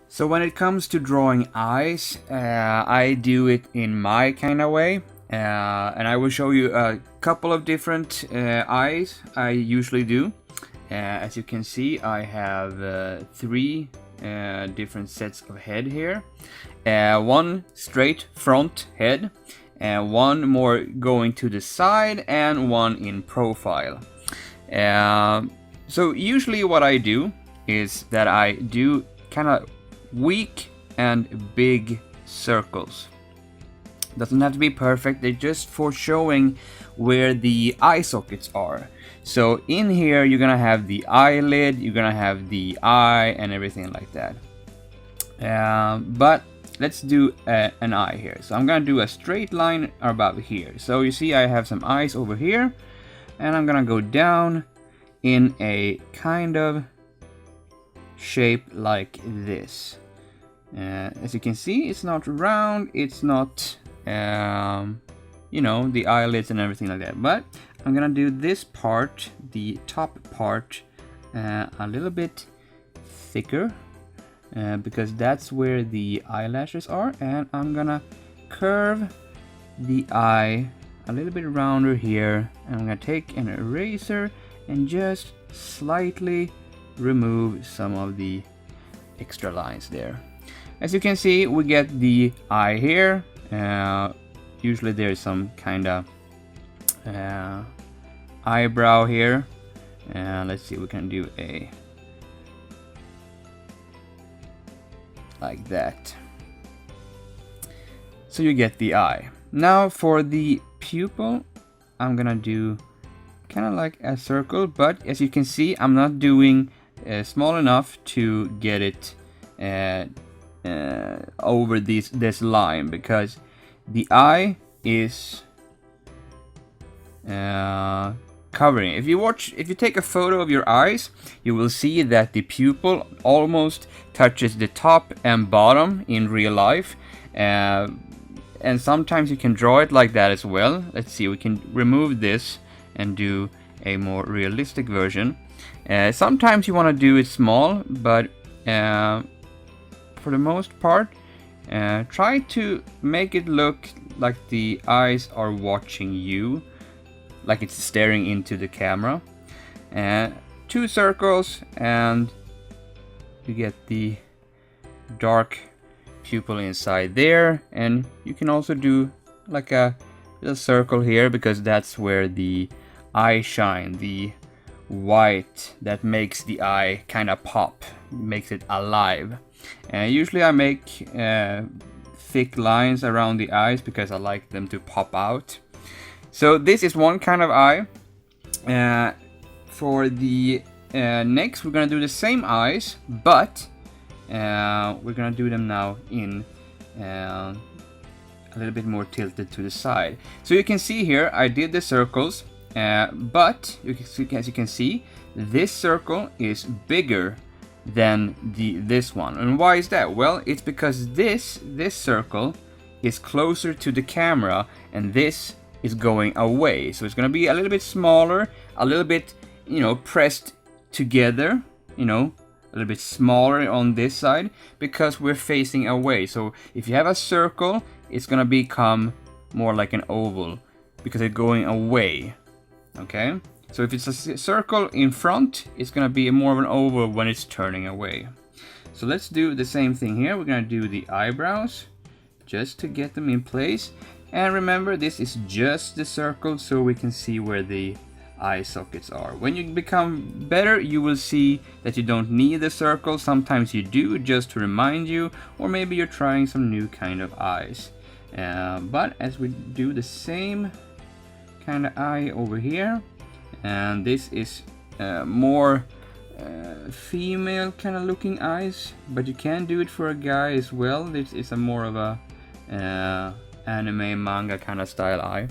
So when it comes to drawing eyes, I do it in my kind of way. And I will show you a couple of different eyes I usually do. As you can see, I have three different sets of head here. One straight front head, one more going to the side, and one in profile. So usually what I do is that I do kind of weak and big circles. Doesn't have to be perfect, they're just for showing where the eye sockets are. So in here you're gonna have the eyelid, you're gonna have the eye and everything like that. But let's do an eye here. So I'm gonna do a straight line about here. So you see I have some eyes over here, and I'm gonna go down in a kind of shape like this. As you can see, it's not round, it's not you know, the eyelids and everything like that, but I'm gonna do this part, the top part, a little bit thicker, because that's where the eyelashes are, and I'm gonna curve the eye a little bit rounder here, and I'm gonna take an eraser and just slightly remove some of the extra lines there. As you can see, we get the eye here. Usually there's some kind of eyebrow here. Let's see, we can do a like that. So you get the eye. Now for the pupil, I'm gonna do kind of like a circle, but as you can see, I'm not doing small enough to get it over this line, because the eye is covering. If you take a photo of your eyes, you will see that the pupil almost touches the top and bottom in real life, and sometimes you can draw it like that as well. Let's see, we can remove this and do a more realistic version. Sometimes you want to do it small, but for the most part, try to make it look like the eyes are watching you, like it's staring into the camera. Two circles, and you get the dark pupil inside there, and you can also do like a little circle here, because that's where the eye shine, the white that makes the eye kind of pop, makes it alive. Usually I make thick lines around the eyes because I like them to pop out. So this is one kind of eye. For the next, we're gonna do the same eyes, but we're gonna do them now in a little bit more tilted to the side. So you can see here I did the circles, but as you can see, this circle is bigger than this one. And why is that? Well, it's because this circle is closer to the camera, and this is going away. So it's gonna be a little bit smaller, a little bit, you know, pressed together, you know, a little bit smaller on this side, because we're facing away. So if you have a circle, it's gonna become more like an oval because it's going away. Okay, so if it's a circle in front, it's gonna be more of an oval when it's turning away. So let's do the same thing here. We're gonna do the eyebrows just to get them in place. And remember, this is just the circle, so we can see where the eye sockets are. When you become better, you will see that you don't need the circle. Sometimes you do, just to remind you, or maybe you're trying some new kind of eyes. But as we do the same kind of eye over here, and this is more female kind of looking eyes, but you can do it for a guy as well. This is a more of a anime manga kind of style eye.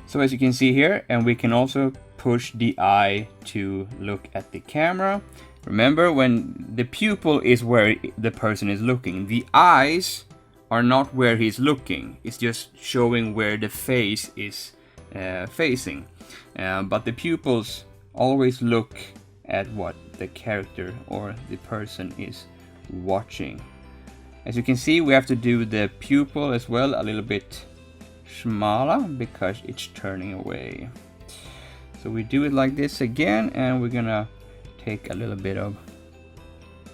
So as you can see here, and we can also push the eye to look at the camera. Remember, when the pupil is where the person is looking, the eyes are not where he's looking. It's just showing where the face is facing. But the pupils always look at what the character or the person is watching. As you can see, we have to do the pupil as well a little bit smaller because it's turning away. So we do it like this again, and we're gonna take a little bit of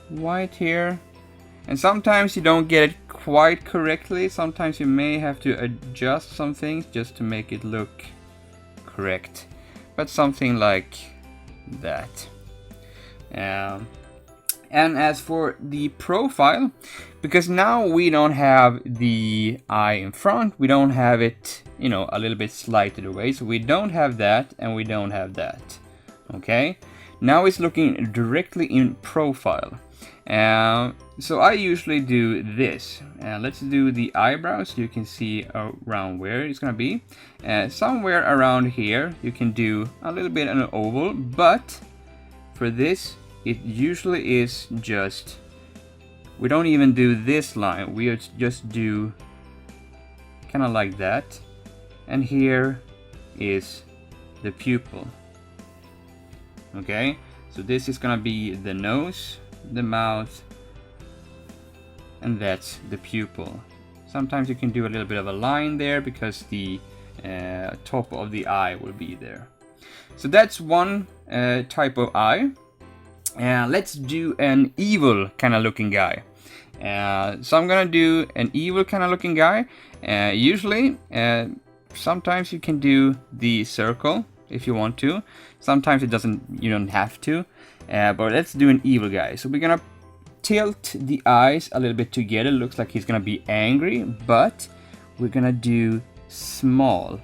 white here. And sometimes you don't get it quite correctly. Sometimes you may have to adjust some things just to make it look correct. But something like that. And as for the profile, because now we don't have the eye in front, we don't have it, you know, a little bit slighted away. So we don't have that, and we don't have that. Okay, now it's looking directly in profile. So I usually do this. Let's do the eyebrows. So you can see around where it's gonna be. Somewhere around here you can do a little bit of an oval, but for this it usually is just, we don't even do this line, we just do kind of like that, and here is the pupil. Okay, so this is gonna be the nose, the mouth, and that's the pupil. Sometimes you can do a little bit of a line there because the top of the eye will be there. So that's one type of eye. Let's do an evil kind of looking guy. So I'm gonna do an evil kind of looking guy. Usually, sometimes you can do the circle if you want to. Sometimes it doesn't. You don't have to. But let's do an evil guy. So we're gonna tilt the eyes a little bit together. Looks like he's gonna be angry, but we're gonna do small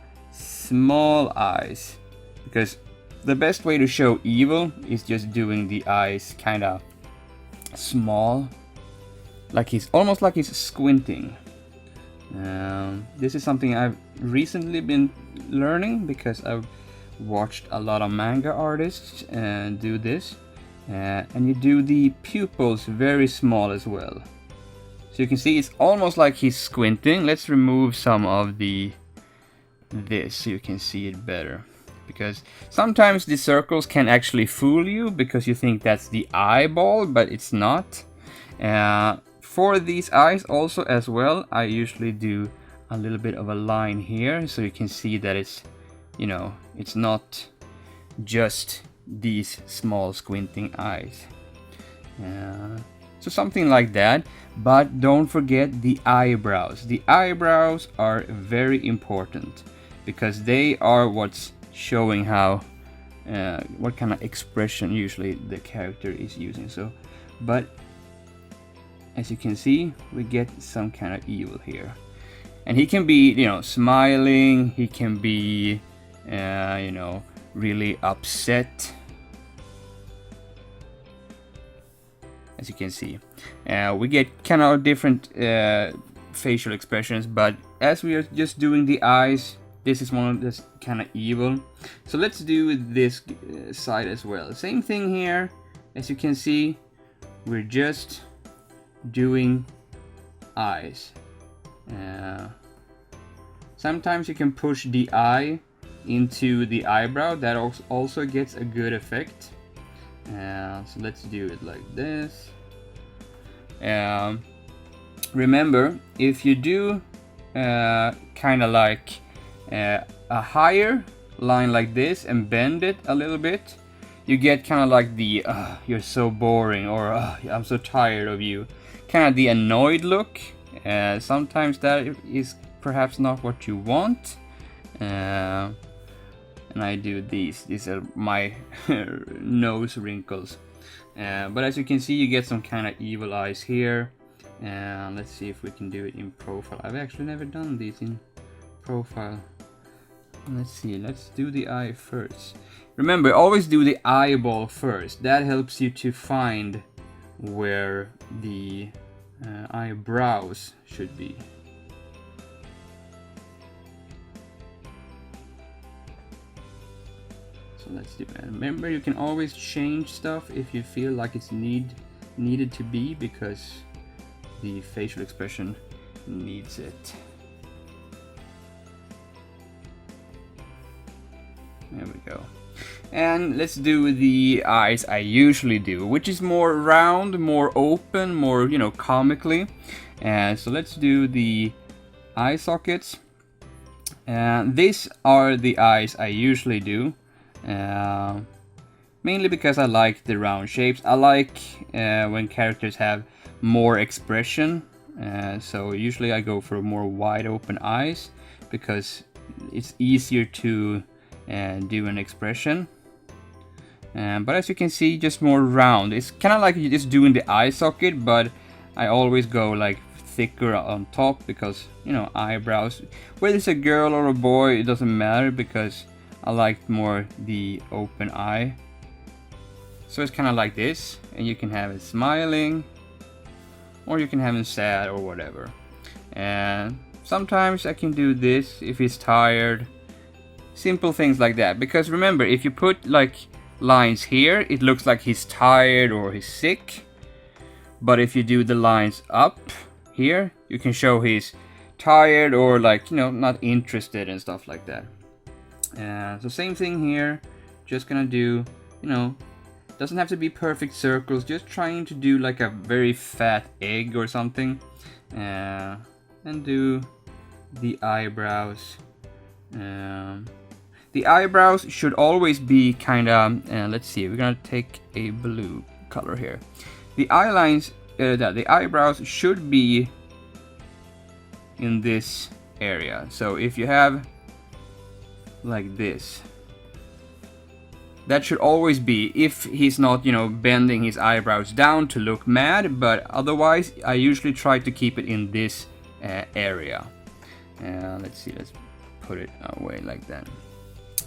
eyes, because the best way to show evil is just doing the eyes kind of small, like he's almost like he's squinting. This is something I've recently been learning because I've watched a lot of manga artists do this. And you do the pupils very small as well. So you can see it's almost like he's squinting. Let's remove some of this so you can see it better. Because sometimes the circles can actually fool you because you think that's the eyeball, but it's not. For these eyes also as well, I usually do a little bit of a line here so you can see that it's, you know, it's not just these small squinting eyes. So something like that. But don't forget the eyebrows. The eyebrows are very important because they are what's showing how what kind of expression usually the character is using. So, but as you can see, we get some kind of evil here, and he can be, you know, smiling. He can be, you know, really upset. As you can see, we get kind of different facial expressions, but as we are just doing the eyes, this is one of this kind of evil. So let's do this side as well. Same thing here. As you can see, we're just doing eyes. Sometimes you can push the eye into the eyebrow. That also gets a good effect. So let's do it like this. Remember, if you do kind of like a higher line like this and bend it a little bit, you get kind of like the you're so boring, or I'm so tired of you, kind of the annoyed look. Sometimes that is perhaps not what you want. And I do these are my nose wrinkles. But as you can see, you get some kind of evil eyes here. Let's see if we can do it in profile. I've actually never done these in profile. Let's see, let's do the eye first. Remember, always do the eyeball first. That helps you to find where the eyebrows should be. So let's do that. Remember, you can always change stuff if you feel like it's needed to be, because the facial expression needs it. There we go. And let's do the eyes I usually do, which is more round, more open, more, you know, comically. And so let's do the eye sockets. And these are the eyes I usually do. Mainly because I like the round shapes. I like when characters have more expression. So usually I go for more wide open eyes because it's easier to do an expression. But as you can see, just more round. It's kind of like you're just doing the eye socket, but I always go like thicker on top because, you know, eyebrows. Whether it's a girl or a boy, it doesn't matter because I like more the open eye. So it's kind of like this, and you can have it smiling, or you can have it sad or whatever. And sometimes I can do this if he's tired. Simple things like that. Because remember, if you put like lines here, it looks like he's tired or he's sick. But if you do the lines up here, you can show he's tired or like, you know, not interested and stuff like that. So same thing here. Just gonna do, you know, doesn't have to be perfect circles, just trying to do like a very fat egg or something. And do the eyebrows. The eyebrows should always be kind of, let's see, we're gonna take a blue color here. The eye lines, the eyebrows should be in this area. So if you have like this, that should always be, if he's not, you know, bending his eyebrows down to look mad, but otherwise I usually try to keep it in this area. Let's see, let's put it away like that.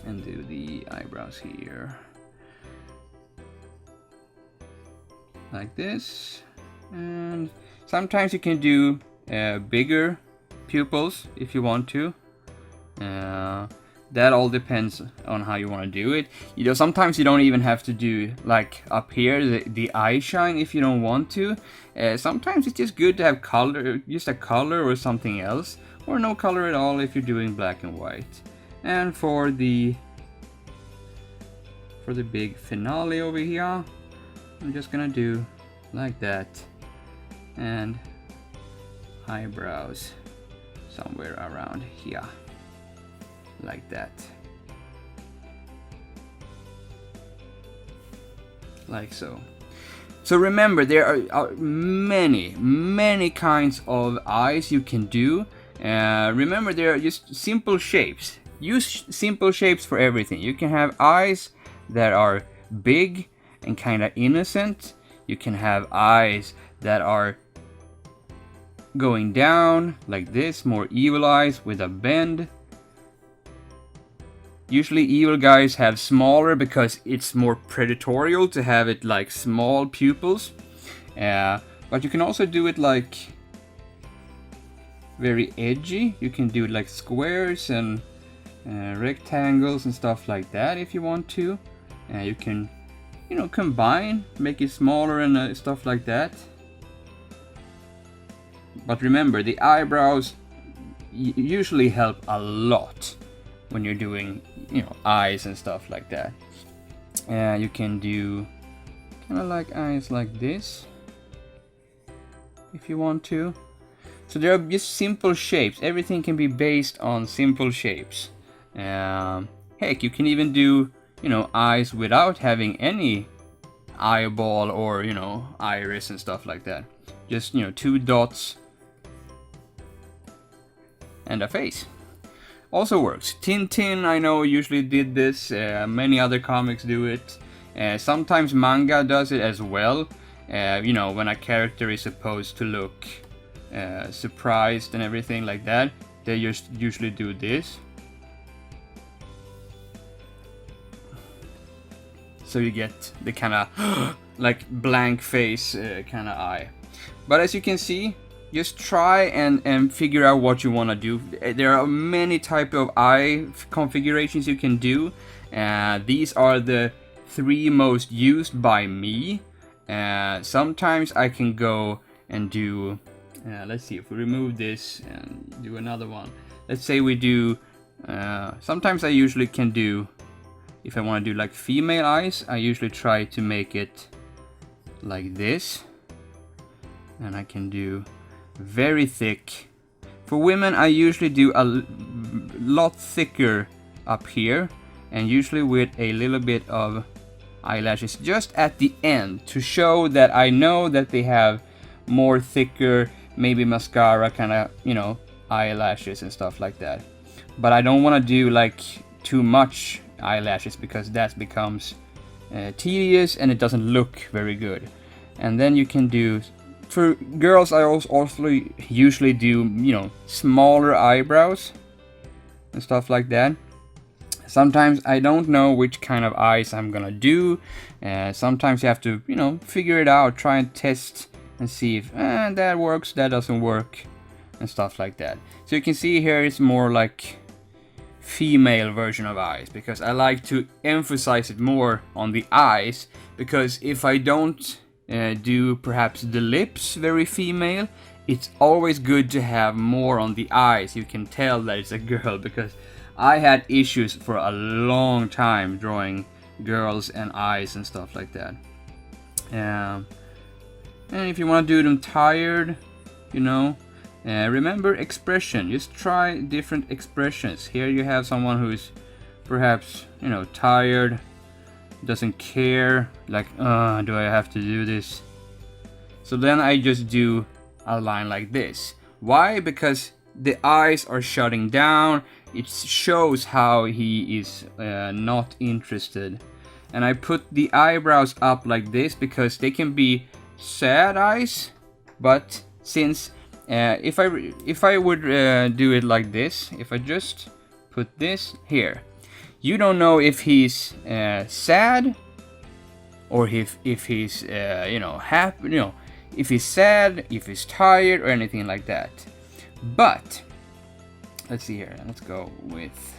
And do the eyebrows here. Like this. And sometimes you can do bigger pupils if you want to. That all depends on how you want to do it. You know, sometimes you don't even have to do like up here the eye shine if you don't want to. Sometimes it's just good to have color, just a color or something else, or no color at all if you're doing black and white. And for the big finale over here, I'm just gonna do like that, and eyebrows somewhere around here, like that, like so. So remember, there are many kinds of eyes you can do. Remember, they are just simple shapes. Use simple shapes for everything. You can have eyes that are big and kind of innocent. You can have eyes that are going down like this, more evil eyes with a bend. Usually evil guys have smaller because it's more predatorial to have it like small pupils. But you can also do it like very edgy. You can do it like squares and rectangles and stuff like that if you want to. You can, you know, combine, make it smaller and stuff like that. But remember, the eyebrows usually help a lot when you're doing, you know, eyes and stuff like that. You can do kind of like eyes like this if you want to. So there are just simple shapes. Everything can be based on simple shapes. Heck, you can even do, you know, eyes without having any eyeball or, you know, iris and stuff like that. Just, you know, 2 dots and a face. Also works. Tintin, I know, usually did this. Many other comics do it. Sometimes manga does it as well. You know, when a character is supposed to look surprised and everything like that, they just usually do this. So you get the kind of like blank face kind of eye. But as you can see, just try and figure out what you want to do. There are many type of eye configurations you can do. These are the 3 most used by me. Sometimes I can go and do, let's see, if we remove this and do another one. Let's say we do, sometimes I usually can do if I want to do like female eyes, I usually try to make it like this. And I can do very thick. For women, I usually do a lot thicker up here, and usually with a little bit of eyelashes just at the end to show that I know that they have more thicker, maybe mascara kind of, you know, eyelashes and stuff like that. But I don't want to do like too much eyelashes because that becomes tedious and it doesn't look very good. And then you can do, for girls, I also usually do, you know, smaller eyebrows and stuff like that. Sometimes I don't know which kind of eyes I'm gonna do. Sometimes you have to, you know, figure it out, try and test and see if that works, that doesn't work, and stuff like that. So you can see here it's more like female version of eyes, because I like to emphasize it more on the eyes, because if I don't do perhaps the lips very female, it's always good to have more on the eyes. You can tell that it's a girl, because I had issues for a long time drawing girls and eyes and stuff like that. And if you want to do them tired, you know, remember expression. Just try different expressions. Here you have someone who's perhaps, you know, tired, doesn't care, like, do I have to do this? So then I just do a line like this. Why? Because the eyes are shutting down. It shows how he is not interested. And I put the eyebrows up like this because they can be sad eyes, but since if I would do it like this, if I just put this here, you don't know if he's sad or if he's you know, happy, you know, if he's sad, if he's tired, or anything like that. But let's see here. Let's go with.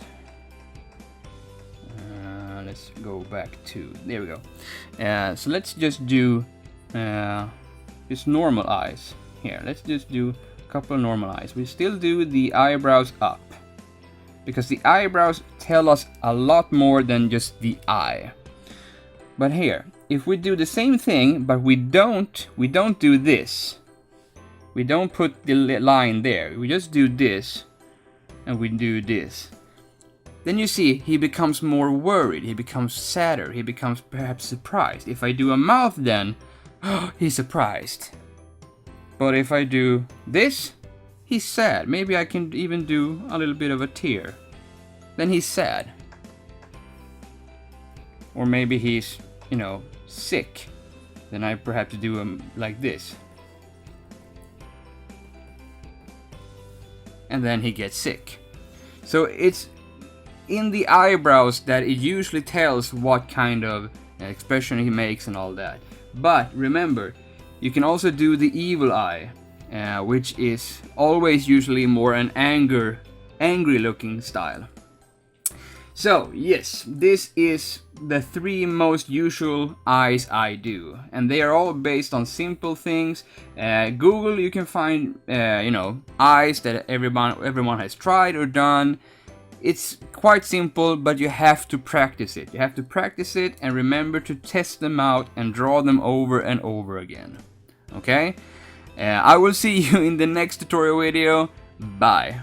Let's go back to, there we go. So let's just do just normal eyes here. Let's just do a couple of normal eyes. We still do the eyebrows up, because the eyebrows tell us a lot more than just the eye. But here, if we do the same thing, but we don't do this. We don't put the line there. We just do this, and we do this. Then you see he becomes more worried. He becomes sadder. He becomes perhaps surprised. If I do a mouth, then he's surprised. But if I do this, he's sad. Maybe I can even do a little bit of a tear. Then he's sad. Or maybe he's, you know, sick. Then I perhaps do him like this. And then he gets sick. So it's in the eyebrows that it usually tells what kind of expression he makes and all that. But remember, you can also do the evil eye, which is always usually more an angry looking style. So yes, this is the 3 most usual eyes I do, and they are all based on simple things. Google, you can find you know, eyes that everyone has tried or done. It's quite simple, but you have to practice it. You have to practice it and remember to test them out and draw them over and over again. Okay? I will see you in the next tutorial video. Bye.